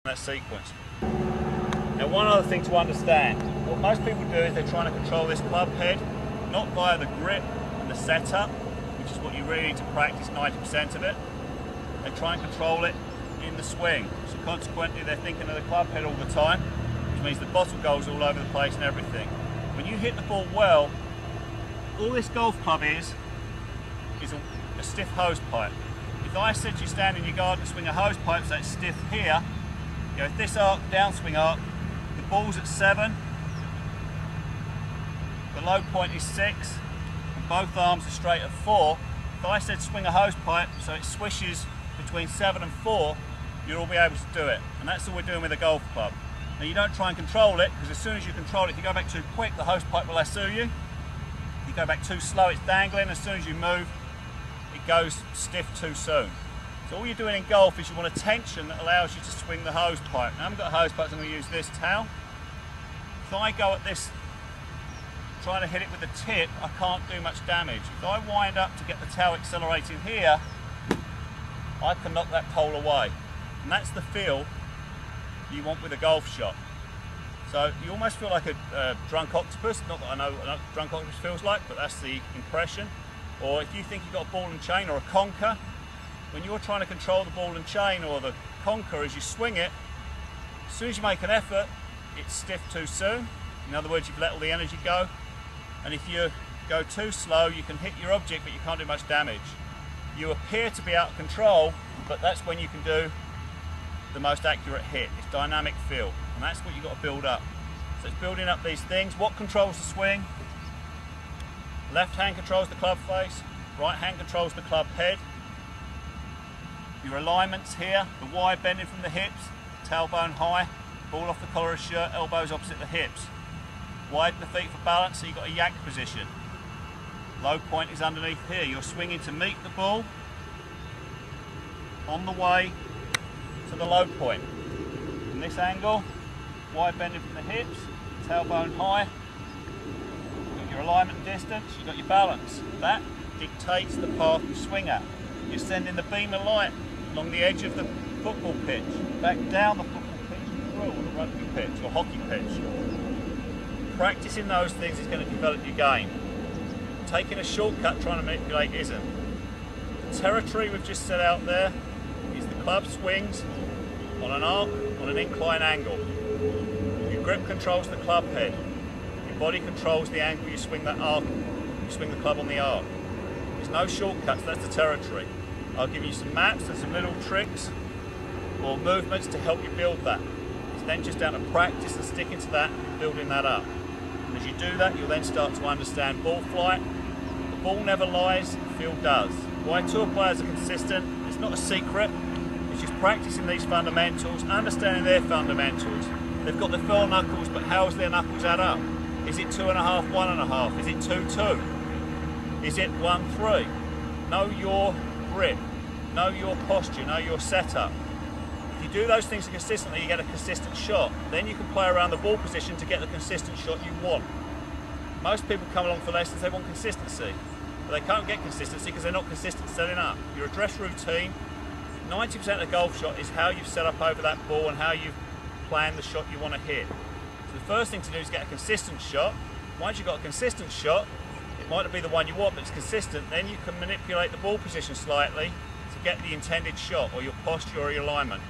that sequence. Now, one other thing to understand, what most people do is they're trying to control this club head, not via the grip and the setup, which is what you really need to practice 90% of it. They try and control it in the swing. So consequently, they're thinking of the club head all the time, which means the bottle goes all over the place and everything. When you hit the ball well, all this golf club is a stiff hose pipe. If I said you stand in your garden and swing a hose pipe so it's stiff here, you know, this arc, downswing arc, the ball's at 7, the low point is 6, and both arms are straight at 4. If I said swing a hose pipe so it swishes between 7 and 4, you'll all be able to do it. And that's all we're doing with a golf club. Now, you don't try and control it, because as soon as you control it, if you go back too quick, the hose pipe will lasso you. If you go back too slow, it's dangling. As soon as you move, it goes stiff too soon. So all you're doing in golf is you want a tension that allows you to swing the hose pipe. Now, I haven't got a hose pipe, so I'm going to use this towel. If I go at this, trying to hit it with the tip, I can't do much damage. If I wind up to get the towel accelerating here, I can knock that pole away. And that's the feel you want with a golf shot. So you almost feel like a drunk octopus. Not that I know what a drunk octopus feels like, but that's the impression. Or if you think you've got a ball and chain or a conker, when you're trying to control the ball and chain or the conker as you swing it, as soon as you make an effort, it's stiff too soon. In other words, you've let all the energy go. And if you go too slow, you can hit your object, but you can't do much damage. You appear to be out of control, but that's when you can do the most accurate hit. It's dynamic feel, and that's what you've got to build up. So it's building up these things. What controls the swing? Left hand controls the club face, right hand controls the club head. Your alignments here, the wide bending from the hips, tailbone high, ball off the collar of the shirt, elbows opposite the hips. Widen the feet for balance, so you've got a yak position. Low point is underneath here. You're swinging to meet the ball on the way to the low point. From this angle, wide bending from the hips, tailbone high, you've got your alignment distance, you've got your balance. That dictates the path you swing at. You're sending the beam of light along the edge of the football pitch, back down the football pitch through, or the rugby pitch or hockey pitch. Practicing those things is going to develop your game. Taking a shortcut trying to manipulate isn't. The territory we've just set out there is the club swings on an arc, on an incline angle. Your grip controls the club head. Your body controls the angle you swing that arc, you swing the club on the arc. There's no shortcuts, that's the territory. I'll give you some maps and some little tricks or movements to help you build that. It's then just down to practice and sticking to that and building that up. And as you do that, you'll then start to understand ball flight. The ball never lies, the field does. Why tour players are consistent, it's not a secret. It's just practicing these fundamentals, understanding their fundamentals. They've got their fell knuckles, but how's their knuckles add up? Is it 2.5, 1.5? Is it 2-2? Is it 1-3? Know your grip, know your posture, know your setup. If you do those things consistently, you get a consistent shot. Then you can play around the ball position to get the consistent shot you want. Most people come along for lessons, they want consistency. But they can't get consistency because they're not consistent setting up. Your address routine, 90% of the golf shot is how you've set up over that ball and how you've planned the shot you want to hit. So the first thing to do is get a consistent shot. Once you've got a consistent shot, it might not be the one you want, but it's consistent, then you can manipulate the ball position slightly to get the intended shot, or your posture or your alignment.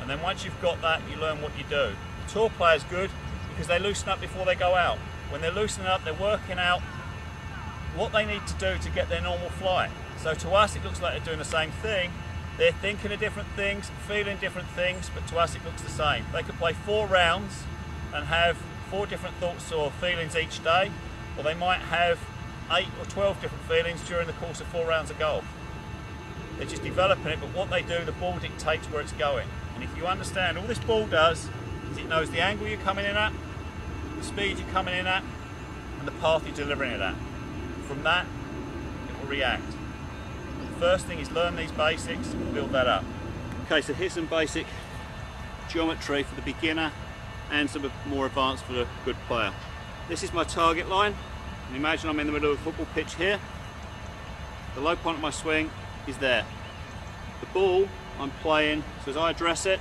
And then once you've got that, you learn what you do. The tour player's good because they loosen up before they go out. When they're loosening up, they're working out what they need to do to get their normal flight. So to us, it looks like they're doing the same thing. They're thinking of different things, feeling different things, but to us it looks the same. They could play 4 rounds and have 4 different thoughts or feelings each day, or they might have 8 or 12 different feelings during the course of 4 rounds of golf. They're just developing it, but what they do, the ball dictates where it's going. And if you understand, all this ball does is it knows the angle you're coming in at, the speed you're coming in at, and the path you're delivering it at. From that, it will react. The first thing is learn these basics and build that up. Okay, so here's some basic geometry for the beginner and some more advanced for the good player. This is my target line. And imagine I'm in the middle of a football pitch here. The low point of my swing is there. The ball I'm playing, so as I address it,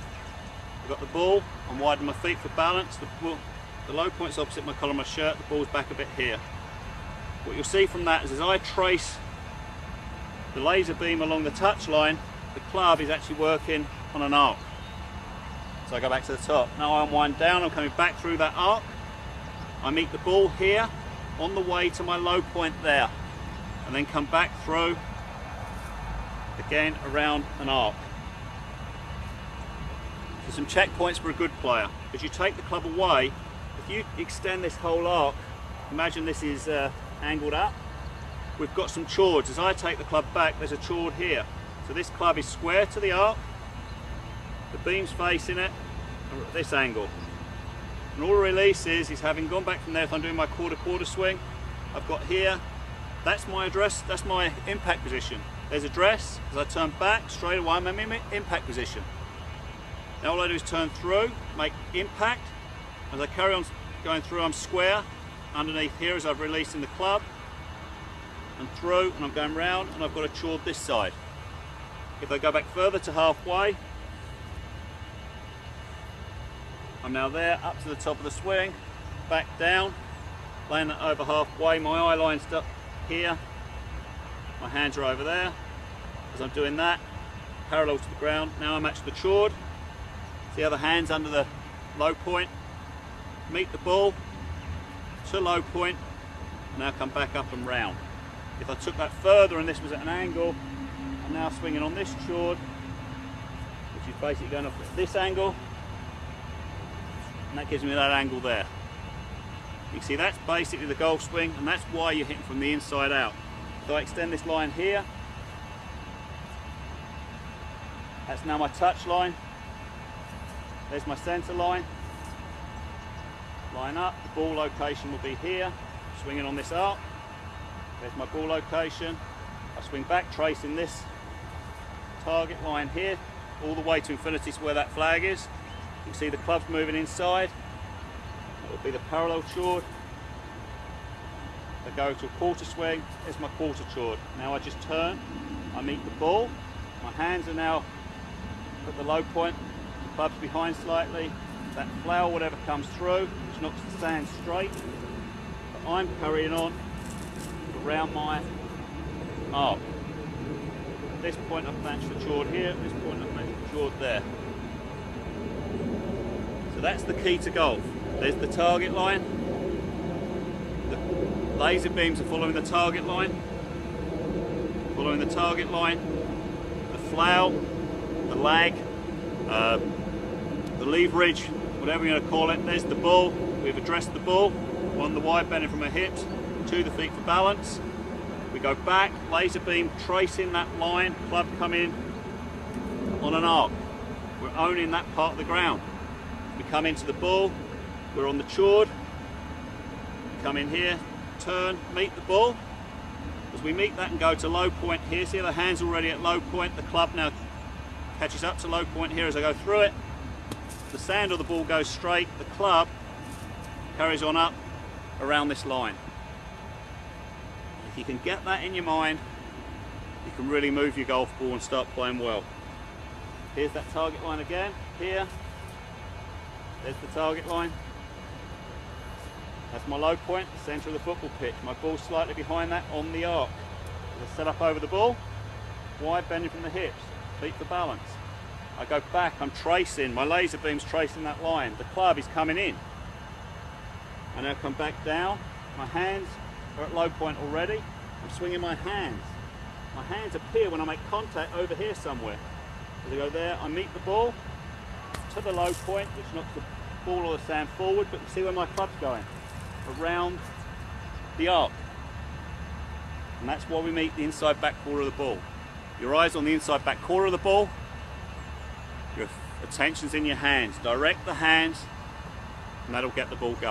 I've got the ball, I'm widening my feet for balance, the low point's opposite my collar of my shirt, the ball's back a bit here. What you'll see from that is as I trace the laser beam along the touch line, the club is actually working on an arc. So I go back to the top. Now I unwind down, I'm coming back through that arc. I meet the ball here on the way to my low point there, and then come back through again around an arc. So some checkpoints for a good player. As you take the club away, if you extend this whole arc, imagine this is angled up. We've got some chords. As I take the club back, there's a chord here. So this club is square to the arc, the beam's facing it, and we're at this angle. And all the release is having gone back from there, if I'm doing my quarter swing, I've got here, that's my address, that's my impact position. There's address, as I turn back, straight away I'm in impact position. Now all I do is turn through, make impact. As I carry on going through, I'm square underneath here as I've released in the club, and through, and I'm going round, and I've got a chord this side. If I go back further to halfway, I'm now there, up to the top of the swing, back down, laying that over halfway, my eye line's up here, my hands are over there. As I'm doing that, parallel to the ground, now I match the chord, the other hand's under the low point, meet the ball to low point, and now come back up and round. If I took that further and this was at an angle, I'm now swinging on this chord, which is basically going off at this angle, and that gives me that angle there. You can see that's basically the golf swing, and that's why you're hitting from the inside out. If I extend this line here, that's now my touch line. There's my centre line. Line up, the ball location will be here, swinging on this arc. There's my ball location. I swing back, tracing this target line here, all the way to infinity to where that flag is. You can see the club's moving inside. That will be the parallel chord. I go to a quarter swing, there's my quarter chord. Now I just turn, I meet the ball. My hands are now at the low point, the club's behind slightly. That flower, whatever comes through, which knocks the sand straight. But I'm carrying on around my arc. At this point I've matched the chord here, at this point I've matched the chord there. So that's the key to golf. There's the target line. The laser beams are following the target line. Following the target line. The flower, the lag, the leverage, whatever you're going to call it. There's the ball. We've addressed the ball on the wide bending from our hips to the feet for balance. We go back, laser beam tracing that line, club coming on an arc. We're owning that part of the ground. We come into the ball, we're on the chord, we come in here, turn, meet the ball. As we meet that and go to low point here, see the hand's already at low point, the club now catches up to low point here as I go through it. The sand of the ball goes straight, the club carries on up around this line. If you can get that in your mind, you can really move your golf ball and start playing well. Here's that target line again, here. There's the target line. That's my low point, the centre of the football pitch. My ball's slightly behind that on the arc. As I set up over the ball, wide bending from the hips, feet for balance. I go back, I'm tracing, my laser beam's tracing that line. The club is coming in. I now come back down, my hands are at low point already. I'm swinging my hands. My hands appear when I make contact over here somewhere. As I go there, I meet the ball to the low point, which knocks the ball or the sand forward, but you see where my club's going, around the arc. And that's why we meet the inside back corner of the ball. Your eyes on the inside back corner of the ball, your attention's in your hands. Direct the hands, and that'll get the ball going.